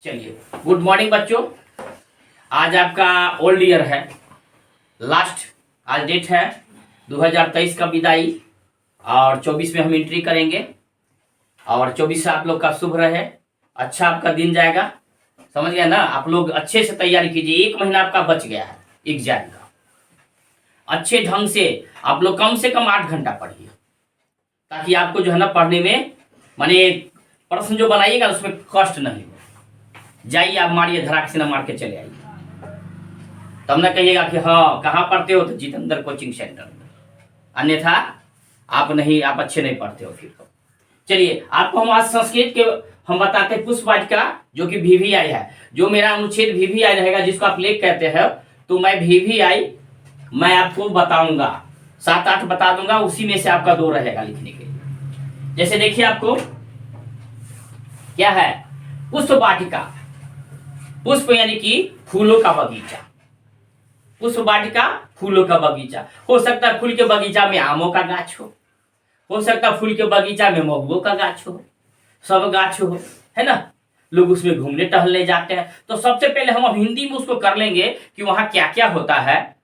चलिए, good morning बच्चों। आज आपका ओल्ड ईयर है, लास्ट आज डेट है 2023 का विदाई, और 24 में हम एंट्री करेंगे। और 24 से आप लोग का शुभ रहे, अच्छा आपका दिन जाएगा। समझ गया ना? आप लोग अच्छे से तैयारी कीजिए। 1 महीना आपका बच गया है एग्जाम का। अच्छे ढंग से आप लोग कम से कम 8 घंटा पढ़िए, ताकि आपको जो है ना पढ़ने में माने प्रश्न जो बनाइएगा उसमें कष्ट नहीं हो। जाइए आप मारिए, धड़ाक से ना मार के चले आइए, तब ना कहिएगा कि हाँ कहाँ पढ़ते हो, तो जितेंद्र कोचिंग सेंटर में। अन्यथा आप अच्छे नहीं पढ़ते हो फिर तो। चलिए, आपको हम आज संस्कृत के हम बताते हैं पुष्प वाटिका, जो कि VVI है। जो मेरा अनुच्छेद VVI रहेगा, जिसको आप लेख कहते हैं, तो मैं VVI मैं आपको बताऊंगा, 7-8 बता दूंगा, उसी में से आपका 2 रहेगा लिखने के लिए। जैसे देखिए, आपको क्या है पुष्प वाटिका। पुष्प यानी कि फूलों का बगीचा। पुष्प वाटिका फूलों का बगीचा। हो सकता है फूल के बगीचा में आमों का गाछ हो सकता है फूल के बगीचा में महुओं का गाछ हो, सब गाछ हो, है ना। लोग उसमें घूमने टहलने जाते हैं। तो सबसे पहले हम अब हिंदी में उसको कर लेंगे कि वहां क्या क्या होता है,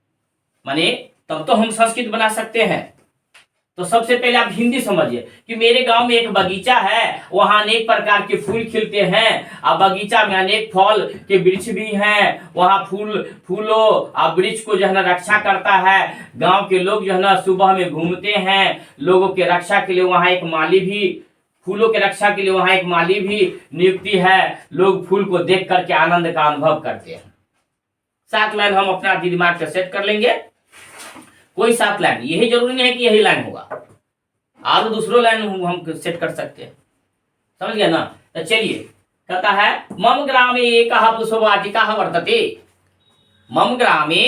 माने तब तो हम संस्कृत बना सकते हैं। तो सबसे पहले आप हिंदी समझिए कि मेरे गांव में एक बगीचा है, वहां अनेक प्रकार के फूल खिलते हैं, और बगीचा में अनेक फल के वृक्ष भी हैं। वहां फूलों और वृक्ष को जो है ना रक्षा करता है। गांव के लोग जो है ना सुबह में घूमते हैं। लोगों के रक्षा के लिए वहां एक माली भी, फूलों के रक्षा के लिए वहां एक माली भी नियुक्ति है। लोग फूल को देख करके आनंद का अनुभव करते हैं। 7 लाइन हम अपना दिमाग से सेट कर लेंगे। कोई 7 लाइन, यही जरूरी नहीं है कि यही लाइन होगा, और दूसरों लाइन हम सेट कर सकते हैं। समझ गया ना? तो चलिए, कहता है मम ग्रामे एकः पुष्पवाटिका वर्तते। मम ग्रामे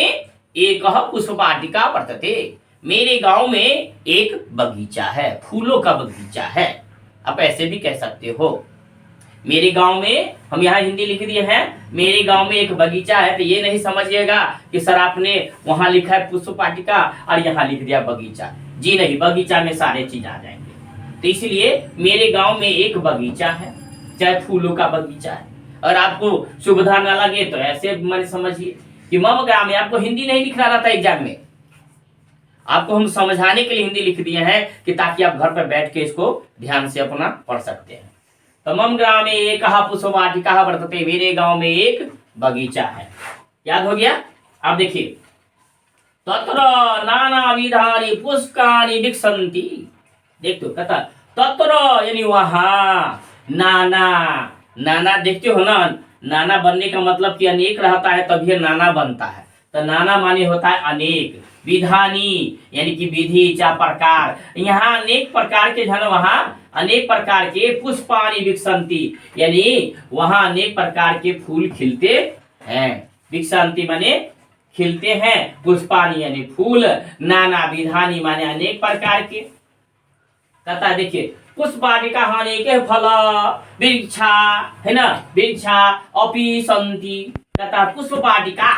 एकः पुष्पवाटिका वर्तते। मेरे गांव में एक बगीचा है, फूलों का बगीचा है। आप ऐसे भी कह सकते हो। मेरे गांव में, हम यहाँ हिंदी लिख दिए हैं, मेरे गांव में एक बगीचा है। तो ये नहीं समझिएगा कि सर आपने वहां लिखा है पुष्प वाटिका और यहाँ लिख दिया बगीचा। जी नहीं, बगीचा में सारे चीज आ जाएंगे। तो इसलिए मेरे गांव में एक बगीचा है, चाहे फूलों का बगीचा है। और आपको सुविधा न लगे तो ऐसे मैंने समझिए कि मम ग्राम में, आपको हिंदी नहीं लिखना रहता एग्जाम में, आपको हम समझाने के लिए हिंदी लिख दिए हैं कि ताकि आप घर पर बैठ के इसको ध्यान से अपना पढ़ सकते हैं। तो मम ग्रामे एकः पुष्पवाटिका वर्तते। मेरे गांव में एक बगीचा है। याद हो गया? आप देखिए, तत्र नाना विधानि पुष्पाणि विकसन्ति। देख तो कहता तत्र यानी वहां, नाना नाना देखते हो ना, नाना बनने का मतलब कि अनेक रहता है तभी नाना बनता है। तो नाना माने होता है अनेक, विधानी यानी कि विधि या प्रकार। यहाँ अनेक प्रकार के जन, वहां अनेक प्रकार के पुष्पाणि विकसन्ति, यानी वहां अनेक प्रकार के फूल खिलते हैं। विकसन्ति माने खिलते हैं, पुष्पाणि यानी फूल, नाना विधानी माने अनेक प्रकार के। कहता है देखिए, पुष्पवाटिका अनेक फल वृक्षा, है ना, वृक्षा अपि सन्ति। कहता है पुष्पवाटिका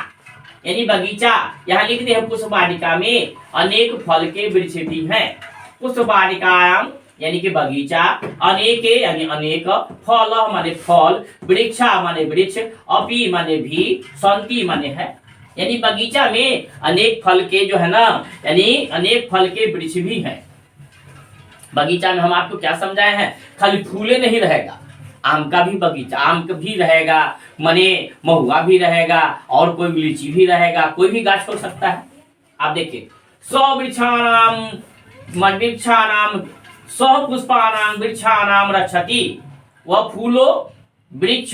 यानी बगीचा, यहाँ लिख दिया पुष्पवाटिका में अनेक फल के वृक्ष भी हैं। पुष्पवाटिकायाम यानी कि बगीचा, अनेके यानी अनेक, फल माने फल, वृक्षा माने वृक्ष, अपि माने भी, संति माने है, यानी बगीचा में अनेक फल के जो है ना, यानी अनेक फल के वृक्ष भी हैं। बगीचा में हम आपको क्या समझाए हैं, खाली फूले नहीं रहेगा, आम का भी बगीचा, आम का भी रहेगा, मने महुआ भी रहेगा, और कोई लीची भी रहेगा, कोई भी गाछ हो सकता है। आप देखिए, वृक्षाणाम पुष्पाणाम वृक्षाणाम रक्षति। वह फूलों वृक्ष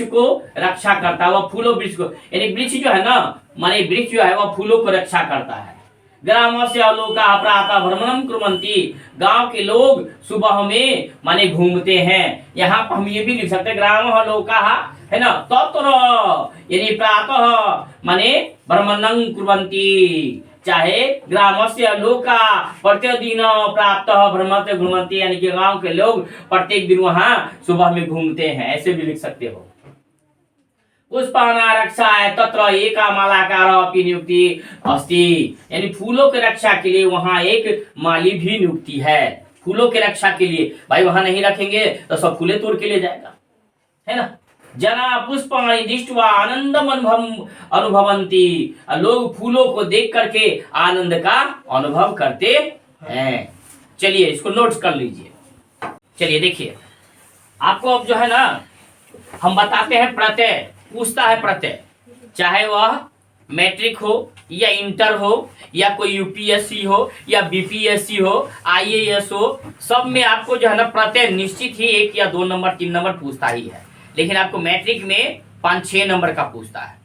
को रक्षा करता है। वह फूलों वृक्ष को, यानी वृक्ष जो है ना, माने वृक्ष जो है वह फूलों को रक्षा करता है। ग्रामस्य लोका प्रातः भ्रमणं कुर्वन्ति। गांव के लोग सुबह में माने घूमते हैं। यहाँ पर हम ये भी लिख सकते हैं, ग्रामः लोकाः, है ना, तत्र यानी प्रातः माने भ्रमणं कुर्वन्ति, चाहे ग्रामस्य लोका प्रतिदिन प्रातः भ्रमते घूमन्ति, यानी कि गांव के लोग प्रत्येक दिन वहां सुबह में घूमते हैं। ऐसे भी लिख सकते हो। पुष्पाना रक्षाय तत्र एका मालाकार अपि नियुक्ति अस्ति, यानी फूलों की रक्षा के लिए वहां एक माली भी नियुक्ति है। फूलों की रक्षा के लिए, भाई वहां नहीं रखेंगे तो सब फूले तोड़ के ले जाएगा। है ना। जना पुष्पाणि दृष्ट्वा आनंदम अनुभवंती, लोग फूलों को देख करके आनंद का अनुभव करते हैं। चलिए इसको नोट कर लीजिए। चलिए देखिए, आपको अब जो है ना हम बताते हैं प्रत्यय, पूछता है प्रत्यय, चाहे वह मैट्रिक हो या इंटर हो या कोई यूपीएससी हो या बीपीएससी हो, आईएएस हो, सब में आपको जो है ना प्रत्यय निश्चित ही 1 या 2 नंबर 3 नंबर पूछता ही है। लेकिन आपको मैट्रिक में 5-6 नंबर का पूछता है,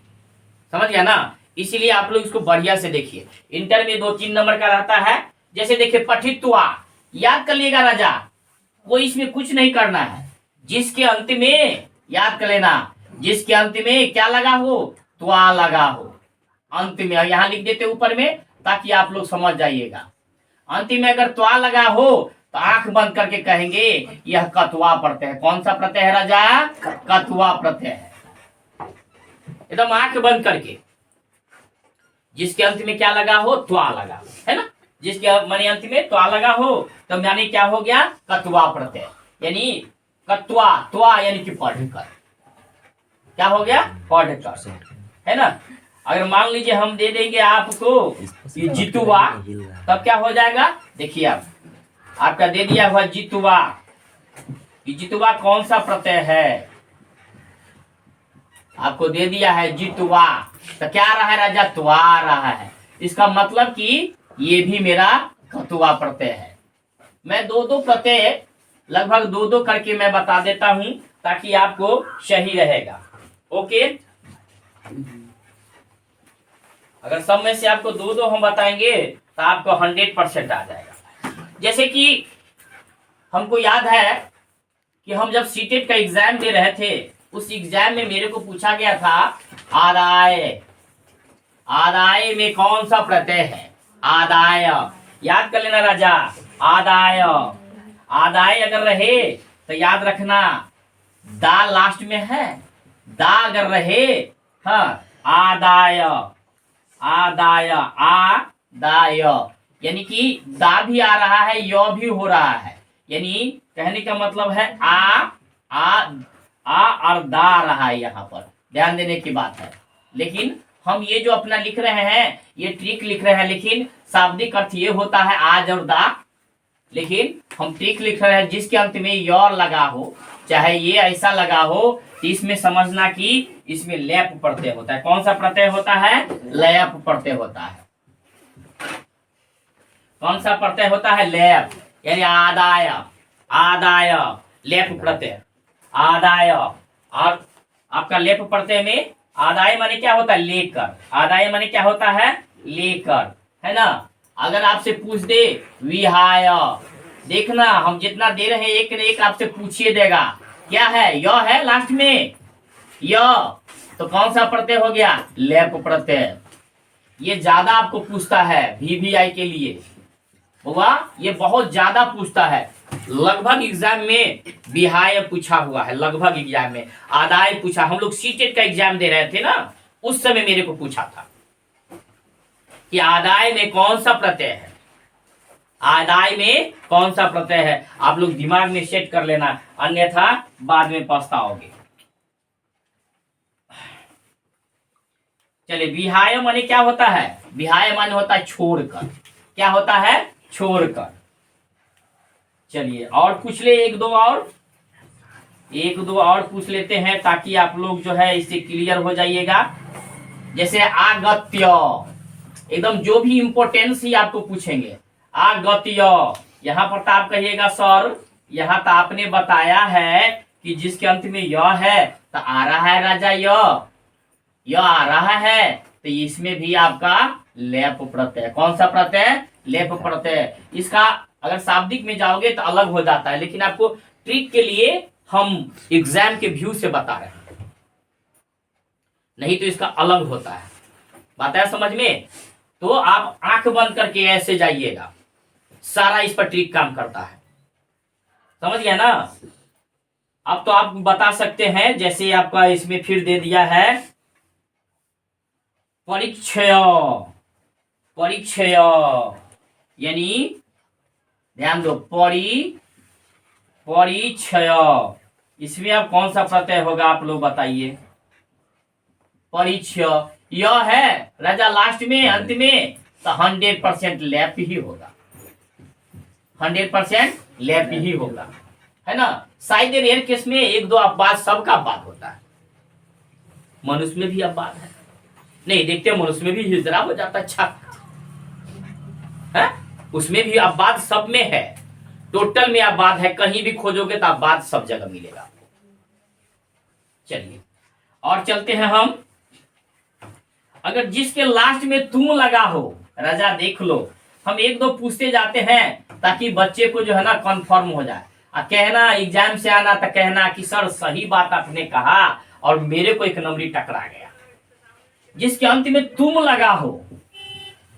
समझ गया ना। इसीलिए आप लोग इसको बढ़िया से देखिए। इंटर में 2-3 नंबर का रहता है। जैसे देखिए पठित्वा, याद कर लिएगा राजा, कोई इसमें कुछ नहीं करना है। जिसके अंत में याद कर लेना, जिसके अंत में क्या लगा हो, त्वा लगा हो अंत में, यहां लिख देते ऊपर में ताकि आप लोग समझ जाइएगा। अंत में अगर त्वा लगा हो तो आंख बंद करके कहेंगे यह कत्वा प्रत्यय है। कौन सा प्रत्यय है राजा? कत्वा प्रत्यय है। एकदम आंख बंद करके, जिसके अंत में क्या लगा हो, त्वा लगा हो, है ना। जिसके माने अंत में त्वा लगा हो तो यानी क्या हो गया, कत्वा प्रत्यय, यानी कत्वा, त्वा यानी कि पढ़कर, क्या हो गया, पढ़कर, है ना। अगर मान लीजिए हम दे देंगे आपको ये जितुआ, तब क्या हो जाएगा, देखिए आप आपका दे दिया हुआ जितुआ। ये जितुआ कौन सा प्रत्यय है, आपको दे दिया है जितुआ, तो क्या रहा है राजा, त्वा रहा है। इसका मतलब कि ये भी मेरा कत्वा प्रत्यय है। मैं 2-2 प्रत्यय लगभग 2-2 करके मैं बता देता हूं ताकि आपको सही रहेगा। ओके, अगर सब में से आपको 2-2 हम बताएंगे तो आपको 100% आ जाएगा। जैसे कि हमको याद है कि हम जब सीटेट का एग्जाम दे रहे थे, उस एग्जाम में मेरे को पूछा गया था आदाय, आदाय में कौन सा प्रत्यय है, आदाय, याद कर लेना राजा। आदाय, आदाय अगर रहे तो याद रखना दा लास्ट में है, दा अगर रहे, हाँ, आदाय, आदाय, आदाय, यानी कि दा भी आ रहा है, यो भी हो रहा है, यानी कहने का मतलब है आ और दा रहा है, यहाँ पर ध्यान देने की बात है। लेकिन हम ये जो अपना लिख रहे हैं ये ट्रिक लिख रहे हैं, लेकिन शाब्दिक अर्थ ये होता है आज और दा, लेकिन हम ट्रिक लिख रहे हैं जिसके अंत में योर लगा हो, चाहे ये ऐसा लगा हो, तो इसमें समझना कि इसमें लैप प्रत्यय होता है। कौन सा प्रत्यय होता है, लैप प्रत्यय होता है। कौन सा प्रत्यय होता है, लैप, यानी आदाय, आदाय लेप प्रत्यय, आदाय। और आपका लेप प्रत्यय में आदाय माने क्या होता है, लेकर, आदाय माने क्या होता है, लेकर, है ना। अगर आपसे पूछ दे विहाय, देखना हम जितना दे रहे हैं एक न एक आपसे पूछिए देगा, क्या है, य है लास्ट में, य, तो कौन सा प्रत्यय हो गया, लेप प्रत्यय। ये ज्यादा आपको पूछता है VVI के लिए हुआ, ये बहुत ज्यादा पूछता है। लगभग एग्जाम में विहाय पूछा हुआ है, लगभग एग्जाम में आदाय पूछा। हम लोग सीटेट का एग्जाम दे रहे थे ना, उस समय मेरे को पूछा था कि आदाय में कौन सा प्रत्यय है, आदाय में कौन सा प्रत्यय है। आप लोग दिमाग में सेट कर लेना, अन्यथा बाद में पछताओगे। चलिए, विहाय माने क्या होता है, विहाय माने होता है छोड़कर, क्या होता है, छोड़कर। चलिए और पूछ ले, एक दो और पूछ लेते हैं ताकि आप लोग जो है इससे क्लियर हो जाइएगा। जैसे आगत्य, एकदम जो भी इंपोर्टेंस ही आपको पूछेंगे, आगत्य, यहाँ पर तो आप कहिएगा सर यहाँ तो आपने बताया है कि जिसके अंत में य है तो आ रहा है राजा, य आ रहा है, तो इसमें भी आपका लेप प्रत्यय। कौन सा प्रत्यय, लेप प्रत्यय। इसका अगर शाब्दिक में जाओगे तो अलग हो जाता है, लेकिन आपको ट्रिक के लिए हम एग्जाम के व्यू से बता रहे हैं, नहीं तो इसका अलग होता है। बात है समझ में, तो आप आंख बंद करके ऐसे जाइएगा, सारा इस पर ट्रिक काम करता है, समझ गया ना। अब तो आप बता सकते हैं, जैसे आपका इसमें फिर दे दिया है परिक्षय, परिक्षय यानी ध्यान दो, परिक्षय इसमें अब कौन सा प्रत्यय होगा आप लोग बताइए। परिच्छ, यह है राजा लास्ट में अंत में, तो 100% लैप ही होगा, 100% लैप ही होगा, है ना। शायद रेयर केस में एक दो अपवाद, सबका अपवाद होता है। मनुष्य में भी अपवाद है, नहीं देखते मनुष्य में भी हिजरा हो जाता है, छक है, उसमें भी अपवाद सब में है। टोटल में अपवाद है, कहीं भी खोजोगे तो अपवाद सब जगह मिलेगा। चलिए और चलते हैं हम। अगर जिसके लास्ट में तुम लगा हो, राजा देख लो, हम एक दो पूछते जाते हैं ताकि बच्चे को जो है ना कंफर्म हो जाए। कहना एग्जाम से आना तो कहना कि सर सही बात आपने कहा और मेरे को एक नंबरी टकरा गया। जिसके अंत में तुम लगा हो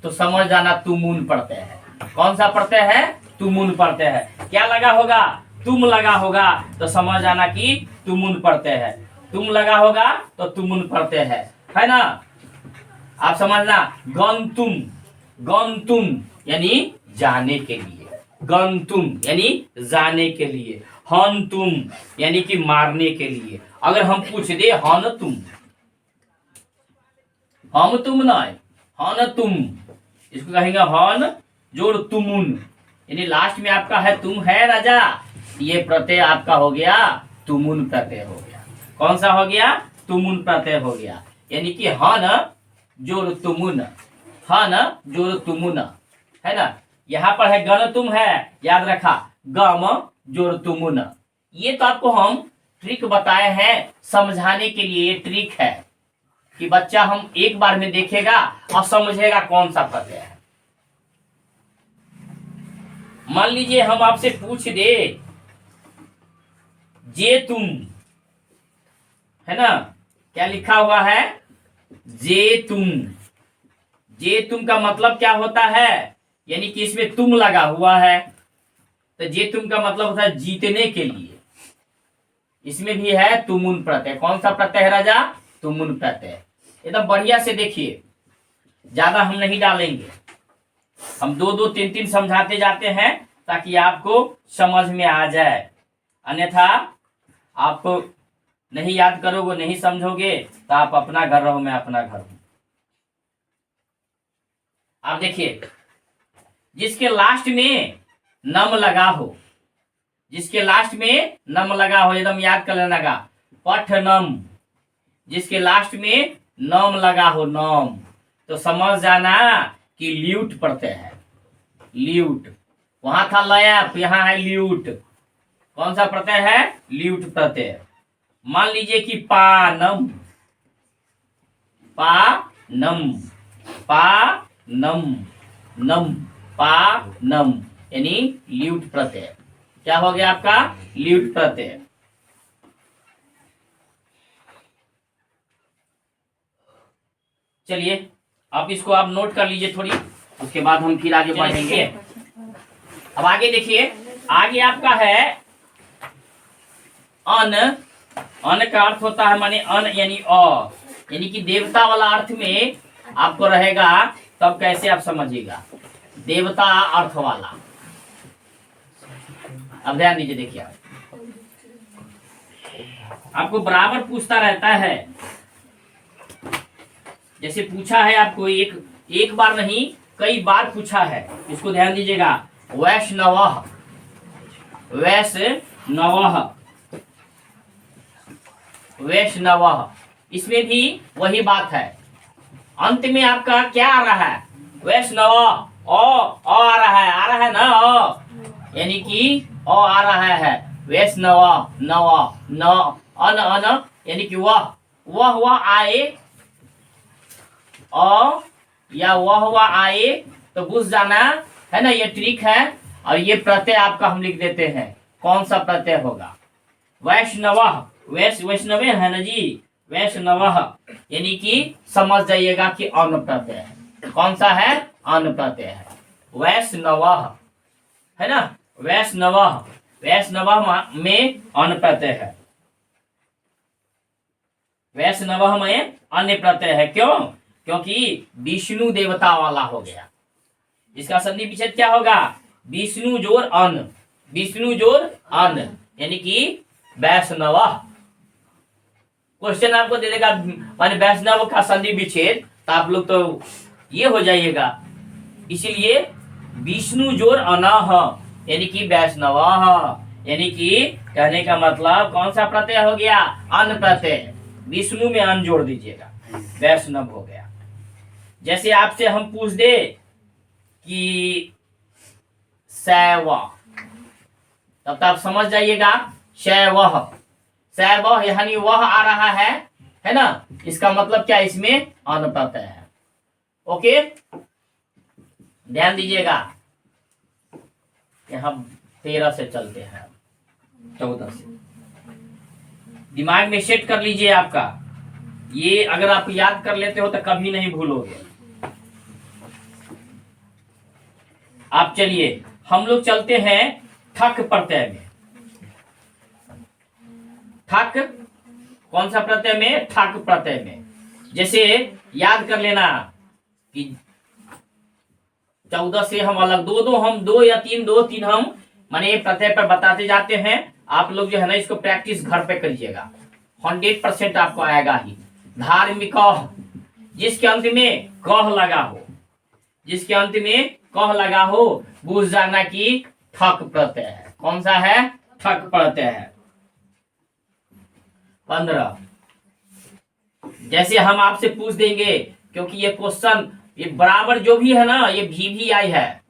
तो समझ जाना तुमुन पढ़ते हैं। कौन सा पढ़ते हैं? तुमुन पढ़ते हैं। क्या लगा होगा? तुम लगा होगा तो समझ जाना कि तुमुन पढ़ते हैं। तुम लगा होगा तो तुमुन पढ़ते हैं, है ना। आप समझना, गंतुम, गंतुम यानी जाने के लिए, गंतुम यानी जाने के लिए, हन तुम यानी कि मारने के लिए। अगर हम पूछ दे हन तुम, हम तुम नहीं, हन तुम, इसको कहेंगे हन जोड़ तुमुन, यानी लास्ट में आपका है तुम है राजा, ये प्रत्यय आपका हो गया तुमुन प्रत्यय हो गया। कौन सा हो गया? तुमुन प्रत्यय हो गया, यानी कि हन जोड़ तुमुन, हन जोड़ तुमुन, है ना। यहाँ पर है गण तुम है, याद रखा, गम जोड़ तुमुन। ये तो आपको हम ट्रिक बताए हैं समझाने के लिए। ये ट्रिक है कि बच्चा हम एक बार में देखेगा और समझेगा कौन सा प्रत्यय है। मान लीजिए हम आपसे पूछ दे जे तुम, है ना, क्या लिखा हुआ है? जे तुम। जे तुम का मतलब क्या होता है? यानी कि इसमें तुम लगा हुआ है, तो जे तुम का मतलब होता है जीतने के लिए। इसमें भी है तुमुन प्रत्यय। कौन सा प्रत्यय है राजा? तुमुन प्रत्यय। एकदम बढ़िया से देखिए, ज्यादा हम नहीं डालेंगे, हम दो दो तीन तीन समझाते जाते हैं ताकि आपको समझ में आ जाए। अन्यथा आप नहीं याद करोगे, नहीं समझोगे तो आप अपना घर रहो, मैं अपना घर हूं। आप देखिए, जिसके लास्ट में नम लगा हो, जिसके लास्ट में नम लगा हो, एकदम याद कर लेना का, पठनम। जिसके लास्ट में नम लगा हो, नम, तो समझ जाना कि ल्यूट पढ़ते हैं, ल्यूट। वहां था लयप, यहाँ है ल्यूट। कौन सा प्रत्यय है? ल्यूट प्रत्यय। मान लीजिए कि पानम, पानम, पानम, नम, पानम यानी ल्यूट प्रत्यय। क्या हो गया आपका? ल्यूट प्रत्यय। चलिए आप इसको आप नोट कर लीजिए थोड़ी, उसके बाद हम फिर आगे बढ़ेंगे। अब आगे देखिए, आगे आपका है अन। अन का अर्थ होता है माने अन यानी अ, यानी कि देवता वाला अर्थ में आपको रहेगा। तब कैसे आप समझिएगा? देवता अर्थ वाला। अब ध्यान दीजिए, देखिए आपको बराबर पूछता रहता है। जैसे पूछा है आपको, एक बार नहीं कई बार पूछा है। इसको ध्यान दीजिएगा, वैष्णव, वैष्णव, वैष्णव, इसमें भी वही बात है। अंत में आपका क्या आ रहा है? वैष्णव, ओ आ रहा है ना, ओ यानी कि ओ आ रहा है। वैष्णव, नव, न, अन, अन यानी कि वह आए, ओ या वह आए, तो बुझ जाना, है ना। ये ट्रिक है। और ये प्रत्यय आपका हम लिख देते हैं, कौन सा प्रत्यय होगा? वैष्णव, वैष्णव है ना जी, वैष्णव यानी कि समझ जाइएगा कि अन प्रत्यय है। कौन सा है? अन प्रत्यय है। वैष्णव, है ना, वैष्णव, वैष्णव में अन प्रत्यय है। वैष्णव में अन्य प्रत्यय है। क्यों? क्योंकि विष्णु देवता वाला हो गया। इसका संधि विच्छेद क्या होगा? विष्णु जोर अन, विष्णु जोर अन, यानी कि वैष्णव। क्वेश्चन आपको दे देगा माने वैष्णव का संधि विच्छेद, तो आप लोग तो ये हो जाइएगा। इसीलिए विष्णु जोर अनह, यानी कि वैष्णव, यानी कि कहने का मतलब कौन सा प्रत्यय हो गया? अन प्रत्यय। विष्णु में अन जोड़ दीजिएगा, वैष्णव हो गया। जैसे आपसे हम पूछ दे कि शैव, तब तो आप समझ जाइएगा शैव, शैव यानी वह आ रहा है ना, इसका मतलब क्या? इसमें अन प्रत्यय है। ओके, ध्यान दीजिएगा। यहां 13 से चलते हैं, 14 से दिमाग में सेट कर लीजिए। आपका ये अगर आप याद कर लेते हो तो कभी नहीं भूलोगे आप। चलिए हम लोग चलते हैं ठक प्रत्यय में। ठक कौन सा प्रत्यय में? ठक प्रत्यय में। जैसे याद कर लेना कि 14 से हम अलग दो या तीन हम माने प्रत्यय पर बताते जाते हैं। आप लोग जो है ना इसको प्रैक्टिस घर पे करिएगा, 100% आपको आएगा ही। धार्मिक, जिसके अंत में कह लगा हो, जिसके अंत में कह लगा हो, बुझ जाना कि ठक प्रत्यय है। कौन सा है? ठक प्रत्यय है। 15, जैसे हम आपसे पूछ देंगे, क्योंकि ये क्वेश्चन ये बराबर जो भी है ना, ये VVI है।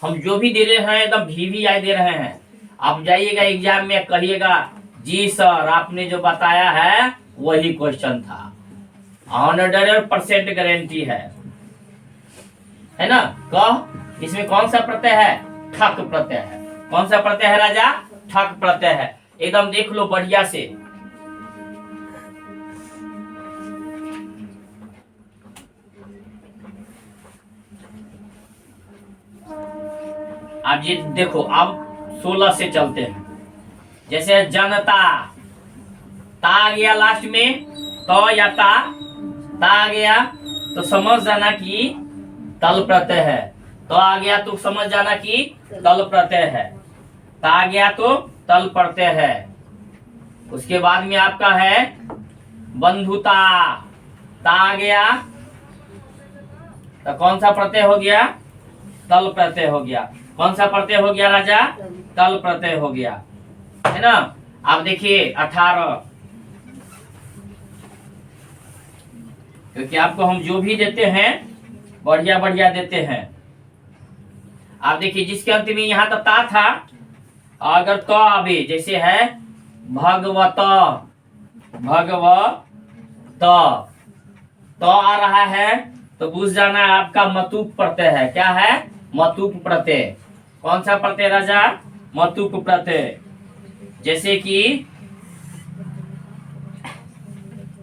हम जो भी दे रहे हैं एकदम VVI दे रहे हैं। आप जाइएगा एग्जाम में कहिएगा जी सर आपने जो बताया है वही क्वेश्चन था, 100% गारंटी है ना। कह इसमें कौन सा प्रत्यय है? ठक प्रत्यय है। कौन सा प्रत्यय है राजा? ठक प्रत्यय है। एकदम देख लो बढ़िया से। आप ये देखो, अब 16 से चलते हैं। जैसे जनता, ता आ गया लास्ट में, तो या ता आ गया तो समझ जाना कि तल प्रत्यय है। तो आ गया तो समझ जाना कि तल प्रत्यय है। ता आ गया तो तल प्रत्यय है। उसके बाद में आपका है बंधुता, ता आ गया तो कौन सा प्रत्यय हो गया? तल प्रत्यय हो गया। कौन सा प्रत्यय हो गया राजा? तल प्रत्यय हो गया, है ना। आप देखिए 18, क्योंकि आपको हम जो भी देते हैं बढ़िया बढ़िया देते हैं। आप देखिए जिसके अंत में यहाँ तक ता था, अगर तो आवे, जैसे है भगवत, भगवत तो आ रहा है तो बुझ जाना आपका मतुप प्रत्यय है। क्या है? मतुप प्रत्यय। कौन सा प्रत्यय राजा? मतुप प्रत्यय। जैसे कि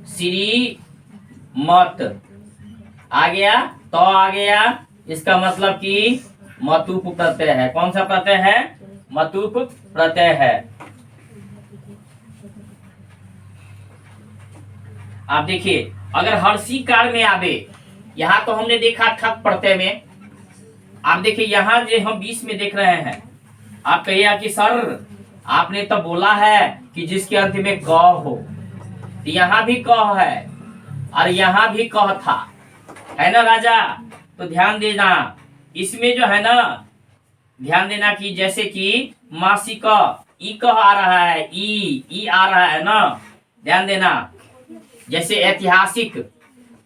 श्री मत आ गया, तो आ गया, इसका मतलब कि मतुप प्रत्यय है। कौन सा प्रत्यय है? मतुप प्रत्यय है। आप देखिए अगर हर्षी कार में आवे, यहां तो हमने देखा ठक प्रत्यय में। आप देखिए यहाँ जो हम 20 में देख रहे हैं, आप कहिए कि सर आपने तो बोला है कि जिसके अंत में क हो, यहाँ भी क है और यहाँ भी क था, है ना राजा। तो ध्यान देना इसमें जो है ना, ध्यान देना कि जैसे कि मासिक ई कह आ रहा है, ई आ रहा है ना, ध्यान देना। जैसे ऐतिहासिक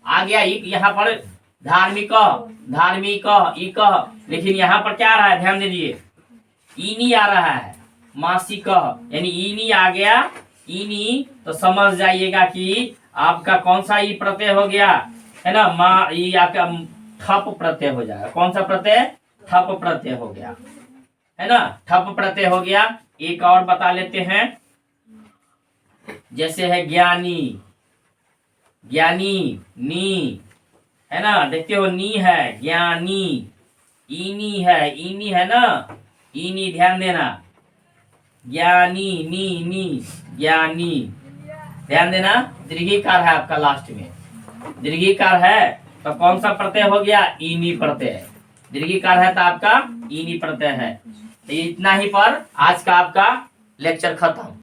आ गया यहाँ पर, धार्मिक धार्मिक ई कह, लेकिन यहाँ पर क्या आ रहा है? ध्यान दीजिए ईनी आ रहा है, मासिक यानी ईनी आ गया, ईनी, तो समझ जाइएगा कि आपका कौन सा ई प्रत्यय हो गया, है ना। माँ ई आपका ठप प्रत्यय हो जाएगा। कौन सा प्रत्यय? ठप प्रत्यय हो गया, है ना, ठप प्रत्यय हो गया। एक और बता लेते हैं, जैसे है ज्ञानी, ज्ञानी नी, है ना, देखते हो नी है, ज्ञानी, ईनी है, ईनी है ना, ईनी, ध्यान देना, ज्ञानी, नी नी, ज्ञानी, ध्यान देना। दीर्घिकार है आपका लास्ट में, दीर्घिकार है तो कौन सा प्रत्यय हो गया? ईनी प्रत्यय। दीर्घिकार है तो आपका ईनी प्रत्यय है। तो इतना ही पर आज का आपका लेक्चर खत्म।